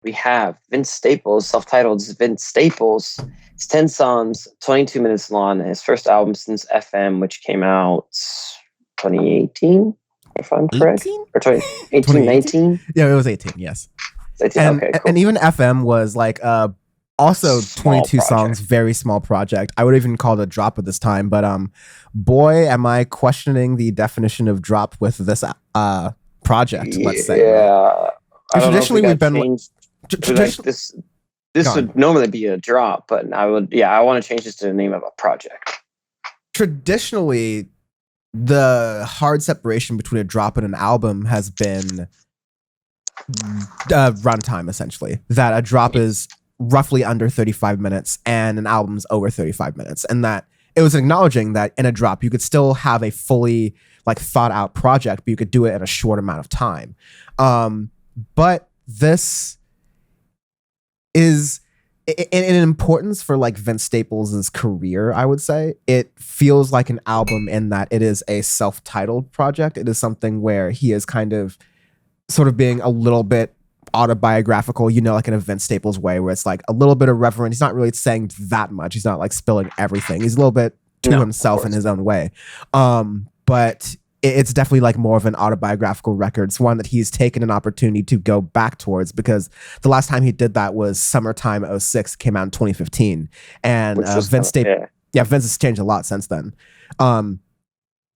we have Vince Staples, self-titled Vince Staples. It's 10 songs, 22 minutes long. His first album since FM, which came out 2018, if I'm correct. 18? Or 2018, 2018? 19? Yeah, it was 18, yes. 18, okay, cool. And even FM was like also Small 22 project. songs, very small project. I would even call it a drop at this time, but boy, am I questioning the definition of drop with this project, let's say. Yeah. Right? Traditionally, we've been like this would normally be a drop, but I want to change this to the name of a project. Traditionally, the hard separation between a drop and an album has been runtime, essentially. That a drop is roughly under 35 minutes and an album's over 35 minutes. And that it was acknowledging that in a drop, you could still have a fully like thought out project, but you could do it in a short amount of time. But this is in importance for like Vince Staples' career, I would say. It feels like an album in that it is a self-titled project. It is something where he is kind of sort of being a little bit autobiographical, like in a Vince Staples way, where it's like a little bit irreverent. He's not really saying that much. He's not like spilling everything. He's a little bit to himself in his own way. But it's definitely like more of an autobiographical record. It's one that he's taken an opportunity to go back towards, because the last time he did that was Summertime 06, came out in 2015. And Vince Staples, Vince has changed a lot since then. But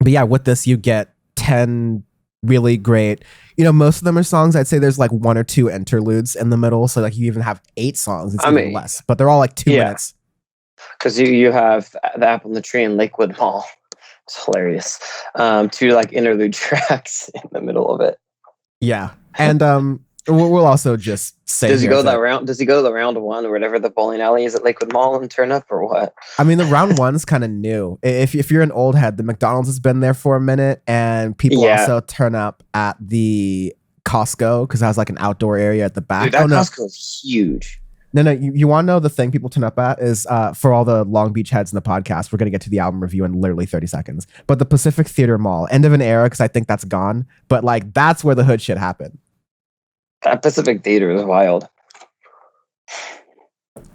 yeah, with this, you get 10 really great, most of them are songs. I'd say there's like 1 or 2 interludes in the middle. So like you even have 8 songs. It's even less, but they're all like 2 minutes. Because you have The Apple in the Tree and Lakewood Mall. It's hilarious. 2 like interlude tracks in the middle of it. Yeah. And we'll also just say, does he go the round 1 or whatever the bowling alley is at Lakewood Mall and turn up, or what? I mean, the round 1's kind of new. If you're an old head, the McDonald's has been there for a minute, and people also turn up at the Costco because it has like an outdoor area at the back. Dude, that Costco is huge. No, you want to know the thing people turn up at is for all the Long Beach heads in the podcast, we're going to get to the album review in literally 30 seconds. But the Pacific Theater Mall, end of an era, because I think that's gone. But like that's where the hood shit happened. That Pacific Theater is wild.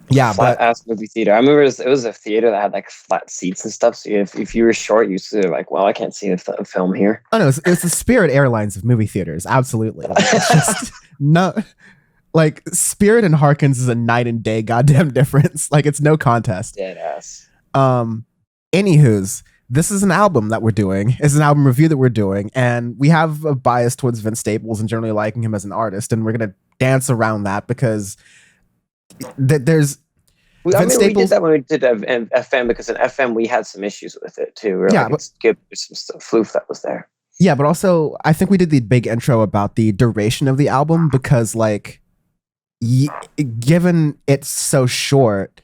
Yeah, flat ass movie theater. I remember it was a theater that had like flat seats and stuff. So if you were short, you used to like, well, I can't see the film here. Oh no, it's the Spirit Airlines of movie theaters. Absolutely. Like, it's just no. Like Spirit and Harkins is a night and day goddamn difference. Like it's no contest. Dead ass. Anywho's, this is an album that we're doing. It's an album review that we're doing, and we have a bias towards Vince Staples and generally liking him as an artist, and we're gonna dance around that because there's. We did that when we did FM, because in FM we had some issues with it too. But some floof that was there. Yeah, but also I think we did the big intro about the duration of the album because like. Given it's so short,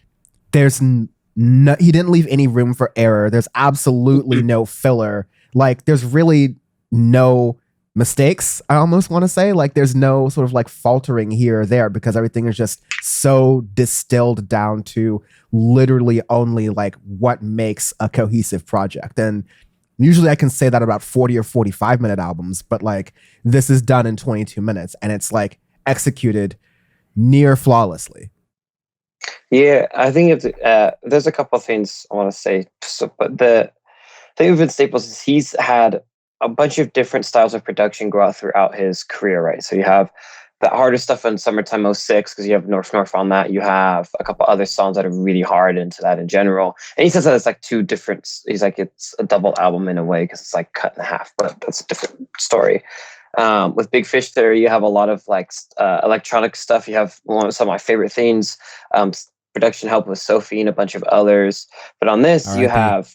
there's he didn't leave any room for error. There's absolutely no filler. Like there's really no mistakes. I almost want to say like there's no sort of like faltering here or there because everything is just so distilled down to literally only like what makes a cohesive project. And usually I can say that about 40 or 45 minute albums, but like this is done in 22 minutes and it's like executed near flawlessly. Yeah, I think there's a couple of things I want to say. But the thing with Vince Staples is he's had a bunch of different styles of production go out throughout his career, right? So you have the harder stuff in Summertime 06 because you have North on that. You have a couple other songs that are really hard into that in general. And he says that it's like 2 different. He's like it's a double album in a way because it's like cut in half, but that's a different story. With Big Fish there, you have a lot of like electronic stuff. You have some of my favorite things, production help with Sophie and a bunch of others. But on this, you have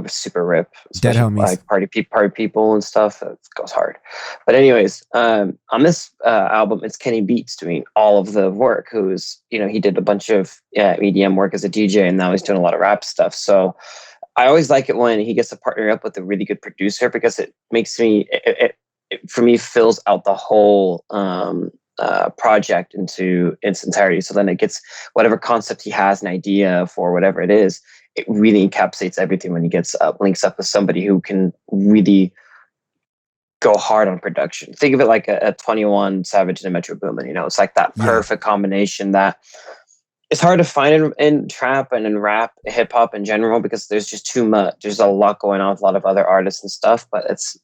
Super Rip, Dead Homies, like party people and stuff. It goes hard. But anyways, on this album, it's Kenny Beats doing all of the work. Who's he did a bunch of EDM work as a DJ, and now he's doing a lot of rap stuff. So I always like it when he gets to partner up with a really good producer because it makes me for me fills out the whole project into its entirety. So then it gets whatever concept he has an idea for, whatever it is, it really encapsulates everything when he gets links up with somebody who can really go hard on production. Think of it like a 21 Savage and a Metro Boomin. It's like that Yeah. perfect combination that it's hard to find in trap and in rap, hip hop in general, because there's just too much. There's a lot going on with a lot of other artists and stuff, but it's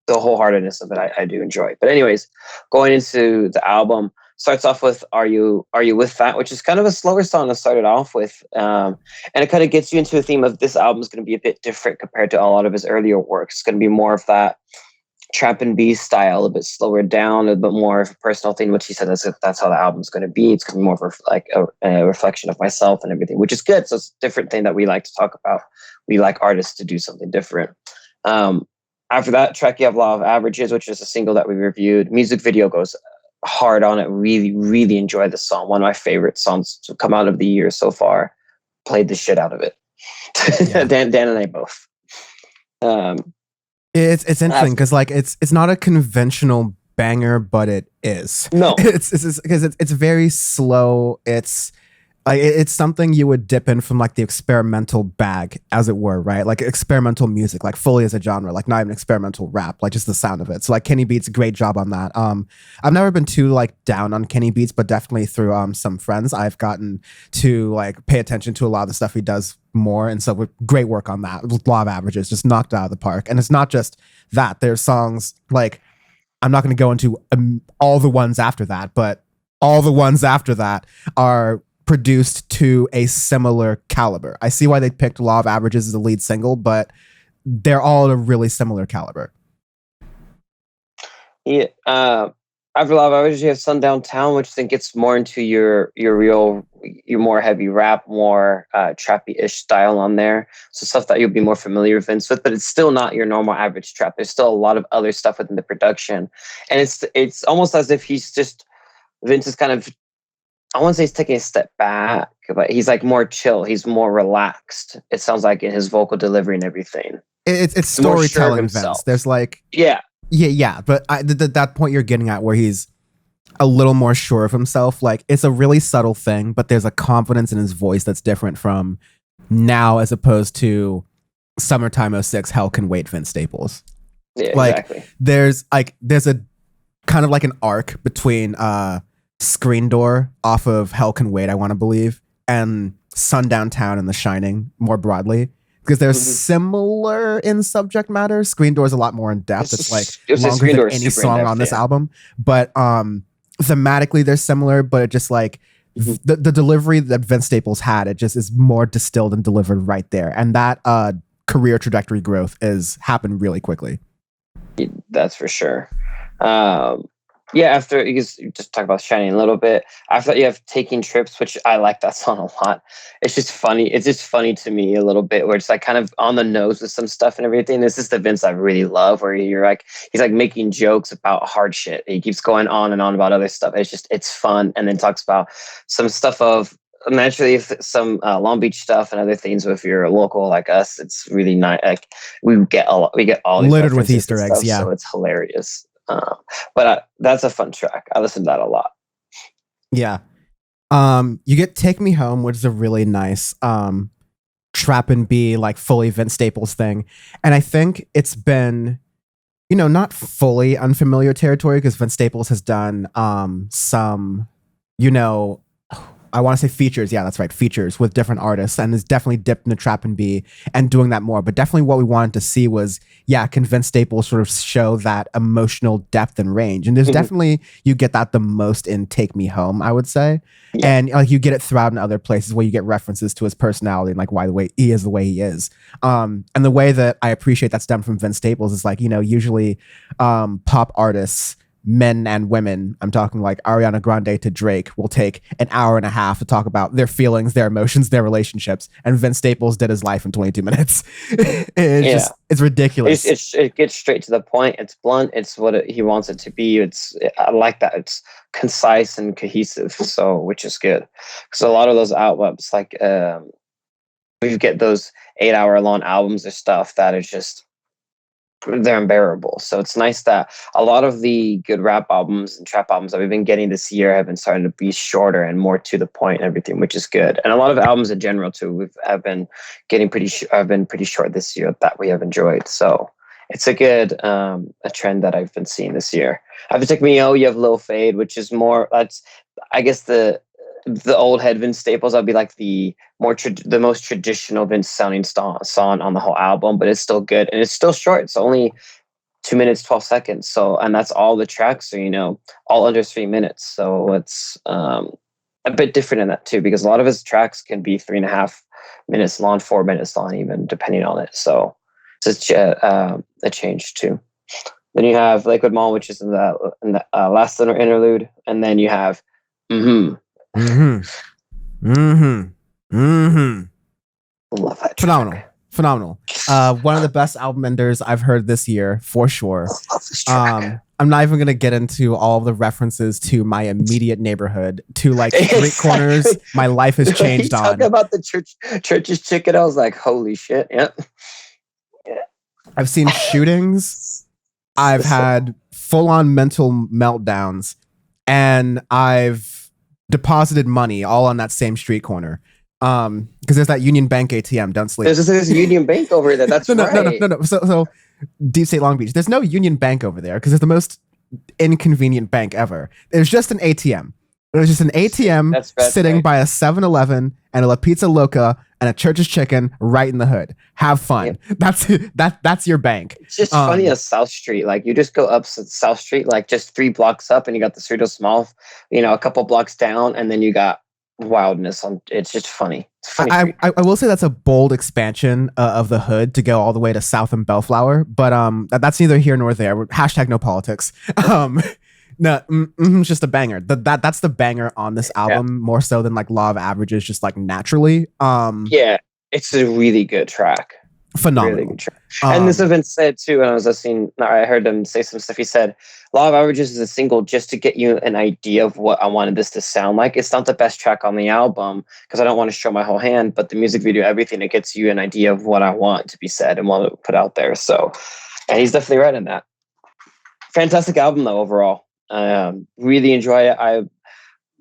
the wholeheartedness of it I do enjoy. But anyways, going into the album, starts off with Are You With That, which is kind of a slower song to start it off with. And it kind of gets you into a theme of this album is going to be a bit different compared to a lot of his earlier works. It's going to be more of that trap and B style, a bit slower down, a bit more of a personal thing, which he said that's how the album's going to be. It's going to be more of a reflection of myself and everything, which is good. So it's a different thing that we like to talk about. We like artists to do something different. After that track, you have Law of Averages, which is a single that we reviewed. Music video goes hard on it. Really, really enjoy the song. One of my favorite songs to come out of the year so far. Played the shit out of it. Yeah. Dan and I both. It's interesting because like it's not a conventional banger, but it is. No, it's because it's very slow. It's something you would dip in from like the experimental bag, as it were, right? Like experimental music, like fully as a genre, like not even experimental rap, like just the sound of it. So like Kenny Beats, great job on that. I've never been too like down on Kenny Beats, but definitely through some friends, I've gotten to like pay attention to a lot of the stuff he does more. And so great work on that. Law of Averages, just knocked it out of the park. And it's not just that. There's songs like, I'm not going to go into all the ones after that, but all the ones after that are produced to a similar caliber. I see why they picked Law of Averages as the lead single, but they're all a really similar caliber. Yeah. After Law of Averages, you have Sundown Town, which I think gets more into your more heavy rap, more trappy-ish style on there. So stuff that you'll be more familiar with Vince with, but it's still not your normal average trap. There's still a lot of other stuff within the production. And it's almost as if Vince is kind of, I won't say he's taking a step back, but he's like more chill. He's more relaxed. It sounds like in his vocal delivery and everything. It's storytelling, Vince. There's like yeah. But that point you're getting at, where he's a little more sure of himself, like it's a really subtle thing, but there's a confidence in his voice that's different from now as opposed to Summertime '06. Hell Can Wait, Vince Staples. Yeah, like exactly. There's a kind of like an arc between Screen Door off of Hell Can Wait, I want to believe, and Sundown Town and The Shining more broadly, because they're similar in subject matter. Screen Door is a lot more in depth. It's like longer than any song on this album, but thematically they're similar, but it just like the delivery that Vince Staples had, it just is more distilled and delivered right there, and that career trajectory growth is happened really quickly. That's for sure. Yeah, after you just talk about Shining a little bit. After that, you have Taking Trips, which I like that song a lot. It's just funny. It's just funny to me a little bit, where it's like kind of on the nose with some stuff and everything. This is the Vince I really love, where he's like making jokes about hard shit. He keeps going on and on about other stuff. It's fun, and then talks about some stuff of naturally some Long Beach stuff and other things. If you're local like us, it's really nice. Like we get all these littered with Easter eggs. Stuff, yeah, so it's hilarious. But that's a fun track. I listen to that a lot. Yeah. You get Take Me Home, which is a really nice trap and B, like fully Vince Staples thing. And I think it's been, not fully unfamiliar territory, because Vince Staples has done some, I want to say features. Yeah, that's right. Features with different artists, and has definitely dipped into trap and B and doing that more. But definitely what we wanted to see was, can Vince Staples sort of show that emotional depth and range? And there's definitely, you get that the most in Take Me Home, I would say. Yeah. And like you get it throughout in other places where you get references to his personality and like why the way he is. And the way that I appreciate that's done from Vince Staples is like, usually pop artists, men and women, I'm talking like Ariana Grande to Drake, will take an hour and a half to talk about their feelings, their emotions, their relationships, and Vince Staples did his life in 22 minutes. It's ridiculous. It gets straight to the point. It's blunt. It's what he wants it to be. I like that. It's concise and cohesive, so which is good, because a lot of those albums, like we get those 8-hour long albums or stuff that is just, they're unbearable. So it's nice that a lot of the good rap albums and trap albums that we've been getting this year have been starting to be shorter and more to the point and everything, which is good. And a lot of albums in general too have been getting pretty short this year that we have enjoyed. So It's a good a trend that I've been seeing this year. After Take Me Out, you have Lil Fade, which is more that's I guess the old head Vince Staples. I'd be like the most traditional Vince sounding song on the whole album, but it's still good and it's still short. It's only 2 minutes 12 seconds. So and that's all the tracks are all under 3 minutes. So it's a bit different in that too because a lot of his tracks can be 3.5 minutes long, 4 minutes long, even depending on it. So it's a change too. Then you have Lakewood Mall, which is in the last interlude, and then you have mm-hmm. Love that track. Phenomenal. One of the best album enders I've heard this year, for sure. Love this track. I'm not even gonna get into all of the references to my immediate neighborhood, to like street corners. My life has changed on. Talking about the church's chicken, I was like, holy shit! Yep. Yeah. I've seen shootings. I've had full-on mental meltdowns, and I've deposited money all on that same street corner. Because there's that Union Bank ATM. Don't sleep. There's Union Bank over there. That's right. No. So Deep State Long Beach. There's no Union Bank over there because it's the most inconvenient bank ever. There's just an ATM. There's just an ATM sitting by a 7-Eleven and a La Pizza Loca and a Church's Chicken right in the hood. Have fun. Yep. That's your bank. It's just funny as South Street. Like you just go up South Street, like just 3 blocks up, and you got the Cerritos Mall, a couple blocks down, and then you got wildness on. It's just funny. It's funny. I will say that's a bold expansion of the hood to go all the way to South and Bellflower, but that's neither here nor there. Hashtag no politics. No, it's just a banger. That's the banger on this album more so than like Law of Averages, just like naturally. Yeah, it's a really good track. Phenomenal. Really good track. And this has been said too. When I was listening, I heard him say some stuff. He said, "Law of Averages is a single just to get you an idea of what I wanted this to sound like. It's not the best track on the album because I don't want to show my whole hand, but the music video, everything, it gets you an idea of what I want to be said and want to put out there." So, and he's definitely right in that. Fantastic album though overall. Really enjoy it. I'm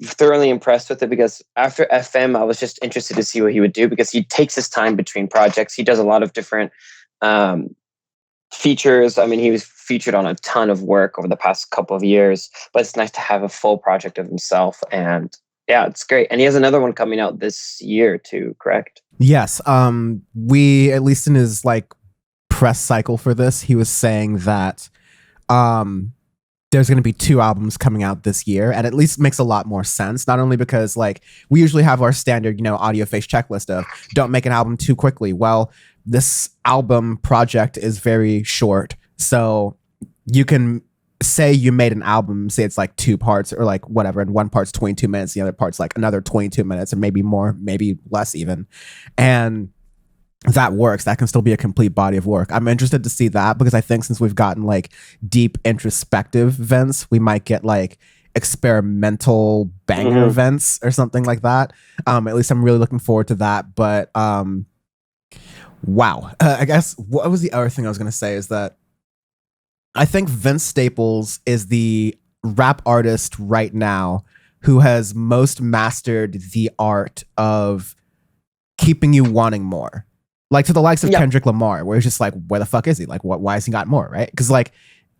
thoroughly impressed with it because after FM, I was just interested to see what he would do because he takes his time between projects. He does a lot of different features. I mean, he was featured on a ton of work over the past couple of years, but it's nice to have a full project of himself. And yeah, it's great. And he has another one coming out this year too, correct? Yes. We, at least in his like press cycle for this, he was saying that there's going to be 2 albums coming out this year, and at least makes a lot more sense. Not only because like we usually have our standard, Audioface checklist of don't make an album too quickly. Well, this album project is very short, so you can say you made an album, say it's like 2 parts or like whatever, and one part's 22 minutes, the other part's like another 22 minutes, and maybe more, maybe less even, and that works. That can still be a complete body of work. I'm interested to see that because I think since we've gotten like deep introspective vents, we might get like experimental banger events or something like that. At least I'm really looking forward to that. But wow. I guess what was the other thing I was going to say is that I think Vince Staples is the rap artist right now who has most mastered the art of keeping you wanting more. Like to the likes of Kendrick Lamar, where it's just like, where the fuck is he? Like, why has he got more, right? Because like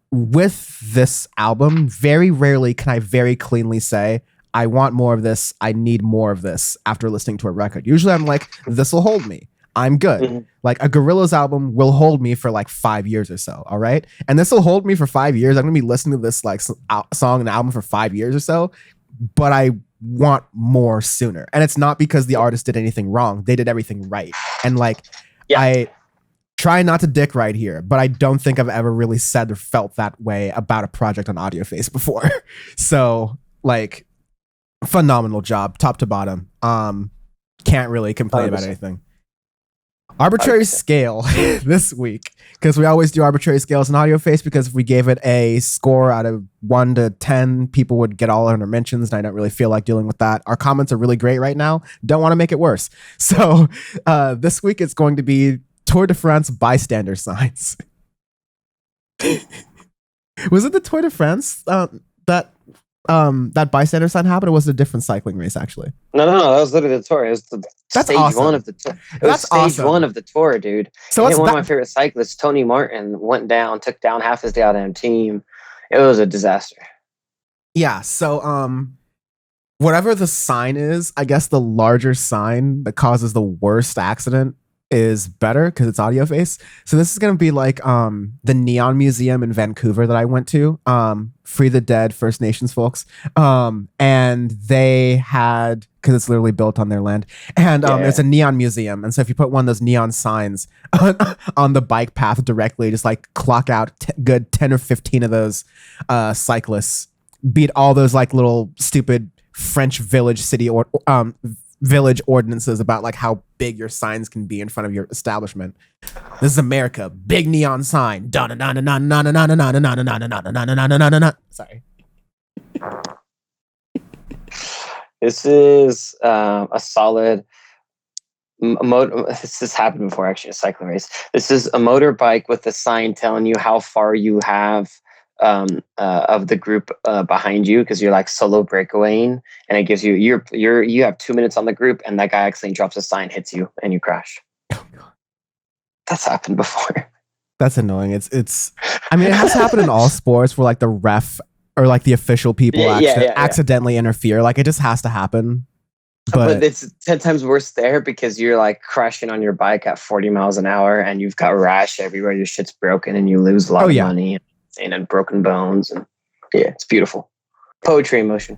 with this album, very rarely can I very cleanly say, I want more of this, I need more of this after listening to a record. Usually I'm like, this will hold me. I'm good. Mm-hmm. Like a Gorillaz album will hold me for like 5 years or so, all right? And this will hold me for 5 years. I'm going to be listening to this like song and album for 5 years or so, but I want more sooner. And it's not because the artist did anything wrong. They did everything right. And like, I try not to dick right here, but I don't think I've ever really said or felt that way about a project on Audioface before. So like, phenomenal job, top to bottom. Can't really complain about anything. Arbitrary scale this week, because we always do arbitrary scales in Audioface, because if we gave it a score out of 1 to 10, people would get all in our mentions, and I don't really feel like dealing with that. Our comments are really great right now. Don't want to make it worse. So this week it's going to be Tour de France bystander signs. Was it the Tour de France that that bystander sign happened, or was it a different cycling race actually? No. That was literally the tour. It was the That's stage one awesome. of the tour. It was That's stage one awesome. of the tour, dude. So And what's then one of that? my favorite cyclists, Tony Martin, went down, took down half his goddamn team. It was a disaster. Yeah. So whatever the sign is, I guess the larger sign that causes the worst accident is better because it's Audioface. So this is gonna be like the Neon Museum in Vancouver that I went to. Free the Dead First Nations folks. And they had, because it's literally built on their land. And it's a neon museum. And so if you put one of those neon signs on the bike path directly, just like clock out good 10 or 15 of those cyclists, beat all those like little stupid French village ordinances about like how big your signs can be in front of your establishment. This is America. Big neon sign. Sorry. This is a solid. This has happened before, actually, a cycling race. This is a motorbike with a sign telling you how far you have of the group behind you, because you're like solo breakawaying, and it gives you you have 2 minutes on the group, and that guy accidentally drops a sign, hits you, and you crash. That's happened before. That's annoying. It's. I mean, it has to happen in all sports where like the ref or like the official people accidentally interfere. Like it just has to happen. But it's 10 times worse there, because you're like crashing on your bike at 40 miles an hour, and you've got rash everywhere. Your shit's broken, and you lose a lot of money and broken bones. And yeah, it's beautiful. Poetry in motion.